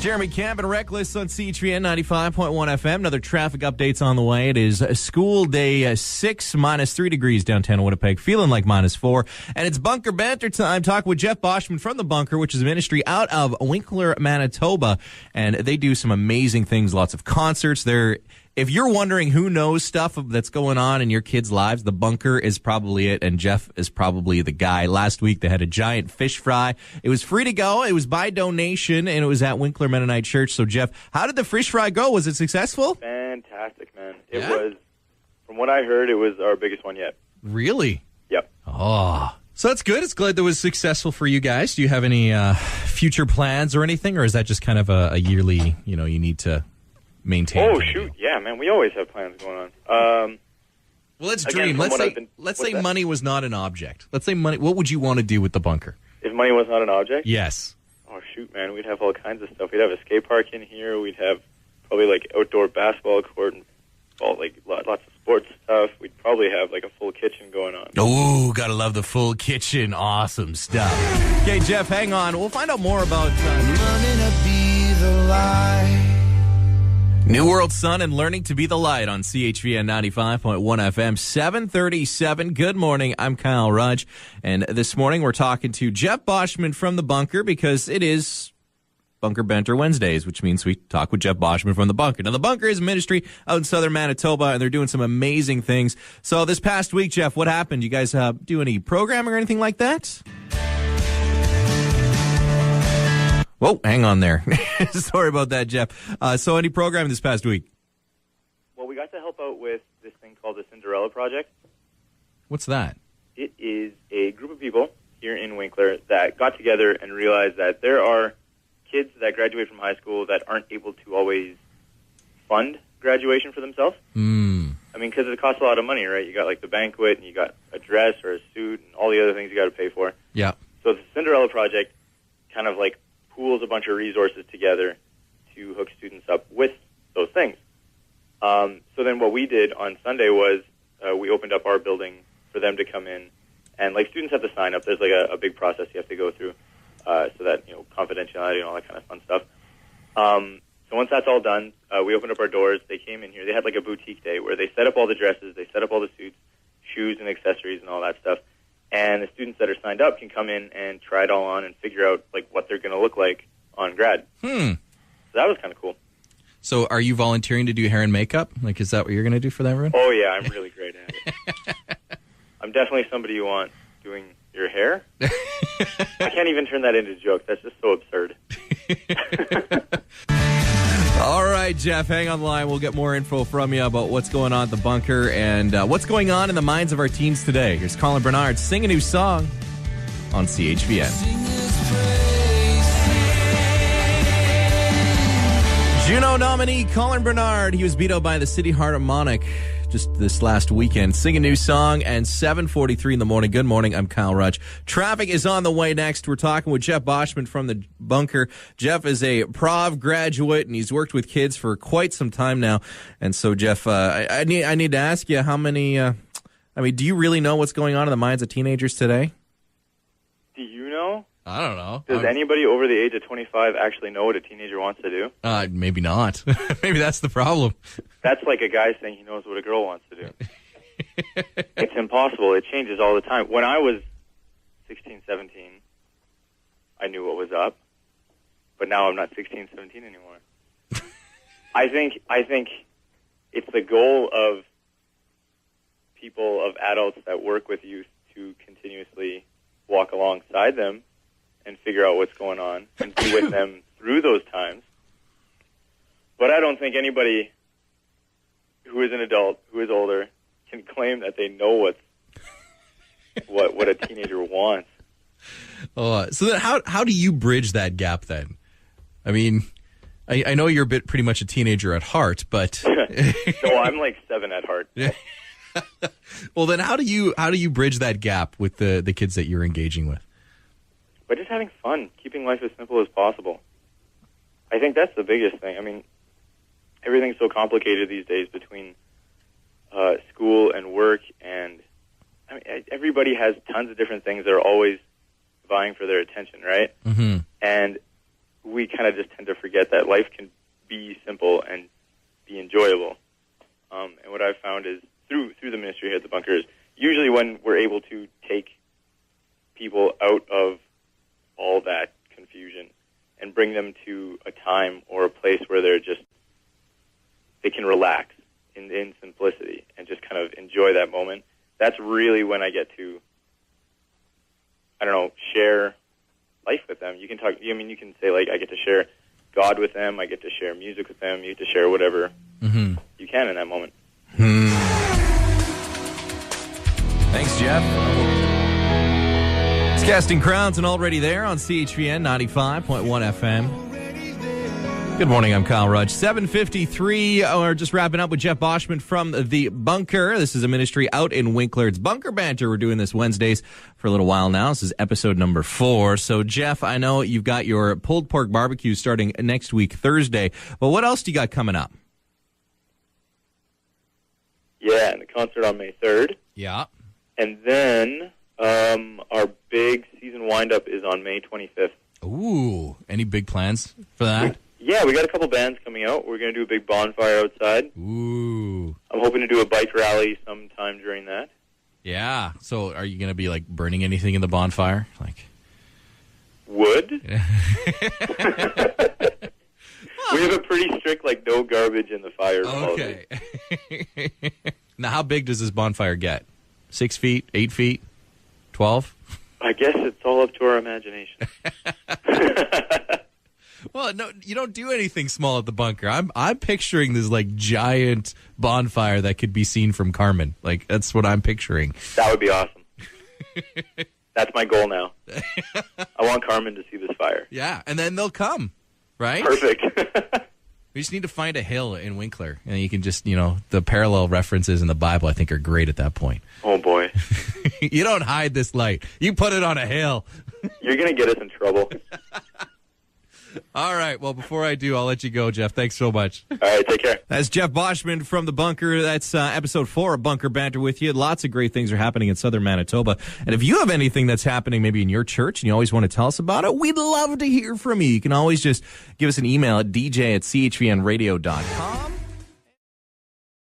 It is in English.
Jeremy Camp and Reckless on CHVN 95.1 FM. Another traffic updates on the way. It is a school day 6, -3 degrees downtown Winnipeg, feeling like -4. And it's Bunker Banter time. Talking with Jeff Boschman from The Bunker, which is a ministry out of Winkler, Manitoba. And they do some amazing things, lots of concerts. If you're wondering who knows stuff that's going on in your kids' lives, The Bunker is probably it, and Jeff is probably the guy. Last week, they had a giant fish fry. It was free to go. It was by donation, and it was at Winkler Mennonite Church. So, Jeff, how did the fish fry go? Was it successful? Fantastic, man. It was, from what I heard, it was our biggest one yet. Really? Yep. Oh. So that's good. It's glad that was successful for you guys. Do you have any future plans or anything, or is that just kind of a yearly, you need to maintain? Oh, shoot. Yeah, man. We always have plans going on. Well, let's dream. Let's say money was not an object. Let's say money. What would you want to do with The Bunker? If money was not an object? Yes. Oh, shoot, man. We'd have all kinds of stuff. We'd have a skate park in here. We'd have probably, outdoor basketball court and lots of sports stuff. We'd probably have, a full kitchen going on. Oh, gotta love the full kitchen. Awesome stuff. Okay, Jeff, hang on. We'll find out more about learning to be the light. New World Sun and Learning to Be the Light on CHVN 95.1 FM, 7:37. Good morning. I'm Kyle Rudge. And this morning we're talking to Jeff Boschman from The Bunker because it is Bunker Banter Wednesdays, which means we talk with Jeff Boschman from The Bunker. Now, The Bunker is a ministry out in southern Manitoba, and they're doing some amazing things. So this past week, Jeff, what happened? You guys do any programming or anything like that? Whoa, hang on there. Sorry about that, Jeff. So any program this past week? Well, we got to help out with this thing called the Cinderella Project. What's that? It is a group of people here in Winkler that got together and realized that there are kids that graduate from high school that aren't able to always fund graduation for themselves. I mean, because it costs a lot of money, right? You got, the banquet, and you got a dress or a suit, and all the other things you got to pay for. Yeah. So the Cinderella Project kind of, pools a bunch of resources together to hook students up with those things. So then what we did on Sunday was we opened up our building for them to come in, and students have to sign up. There's a big process you have to go through, so that confidentiality and all that kind of fun stuff. So once that's all done, we opened up our doors. They came in here. They had a boutique day where they set up all the dresses, they set up all the suits, shoes and accessories and all that stuff. And the students that are signed up can come in and try it all on and figure out what they're going to look like on grad. So that was kind of cool. So are you volunteering to do hair and makeup? Is that what you're going to do for that, everyone? Oh, yeah, I'm really great at it. I'm definitely somebody you want doing your hair. I can't even turn that into jokes. That's just so absurd. All right, Jeff, hang on the line. We'll get more info from you about what's going on at The Bunker and what's going on in the minds of our teens today. Here's Colin Bernard, Sing a New Song on CHVN. Juno nominee Colin Bernard. He was beat out by the City Harmonic just this last weekend. Sing a New Song, and 7:43 in the morning. Good morning, I'm Kyle Rudge. Traffic is on the way next. We're talking with Jeff Boschman from The Bunker. Jeff is a Prov graduate, and he's worked with kids for quite some time now. And so, Jeff, I need to ask you how many, do you really know what's going on in the minds of teenagers today? Do you know? I don't know. Does anybody over the age of 25 actually know what a teenager wants to do? Maybe not. Maybe that's the problem. That's like a guy saying he knows what a girl wants to do. It's impossible. It changes all the time. When I was 16, 17, I knew what was up. But now I'm not 16, 17 anymore. I think it's the goal of people, of adults that work with youth, to continuously walk alongside them and figure out what's going on and be with them through those times. But I don't think anybody who is an adult, who is older, can claim that they know what a teenager wants. So then how do you bridge that gap then? I mean, I know you're pretty much a teenager at heart, but no, I'm 7 at heart. Well, then how do you bridge that gap with the kids that you're engaging with? By just having fun, keeping life as simple as possible. I think that's the biggest thing. I mean, everything's so complicated these days between school and work, and everybody has tons of different things that are always vying for their attention, right? Mm-hmm. And we kind of just tend to forget that life can be simple and be enjoyable. And what I've found is through the ministry here at the Bunker is usually when we're able to take people out of all that confusion and bring them to a time or a place where they can relax in simplicity and just kind of enjoy that moment. That's really when I get to, I don't know, share life with them. You can talk, you can say, like, I get to share God with them, I get to share music with them, you get to share whatever you can in that moment. Thanks, Jeff. It's Casting Crowns and Already There on CHVN 95.1 FM. Good morning, I'm Kyle Rudge. 7:53, we're just wrapping up with Jeff Boschman from the Bunker. This is a ministry out in Winkler. It's Bunker Banter. We're doing this Wednesdays for a little while now. This is episode number 4. So, Jeff, I know you've got your pulled pork barbecue starting next week, Thursday. But what else do you got coming up? Yeah, and the concert on May 3rd. Yeah. And then our big season wind-up is on May 25th. Ooh, any big plans for that? Yeah, we got a couple bands coming out. We're going to do a big bonfire outside. Ooh. I'm hoping to do a bike rally sometime during that. Yeah. So are you going to be, like, burning anything in the bonfire? Like wood? We have a pretty strict, like, no garbage in the fire policy. Okay. Now, how big does this bonfire get? 6 feet, 8 feet, 12? I guess it's all up to our imagination. Well, no, you don't do anything small at the Bunker. I'm picturing this, like, giant bonfire that could be seen from Carmen. Like, that's what I'm picturing. That would be awesome. That's my goal now. I want Carmen to see this fire. Yeah, and then they'll come, right? Perfect. We just need to find a hill in Winkler, and you can just, the parallel references in the Bible, I think, are great at that point. Oh, boy. You don't hide this light. You put it on a hill. You're going to get us in trouble. All right. Well, before I do, I'll let you go, Jeff. Thanks so much. All right. Take care. That's Jeff Boschman from the Bunker. That's episode 4 of Bunker Banter with you. Lots of great things are happening in southern Manitoba. And if you have anything that's happening maybe in your church and you always want to tell us about it, we'd love to hear from you. You can always just give us an email at dj@chvnradio.com.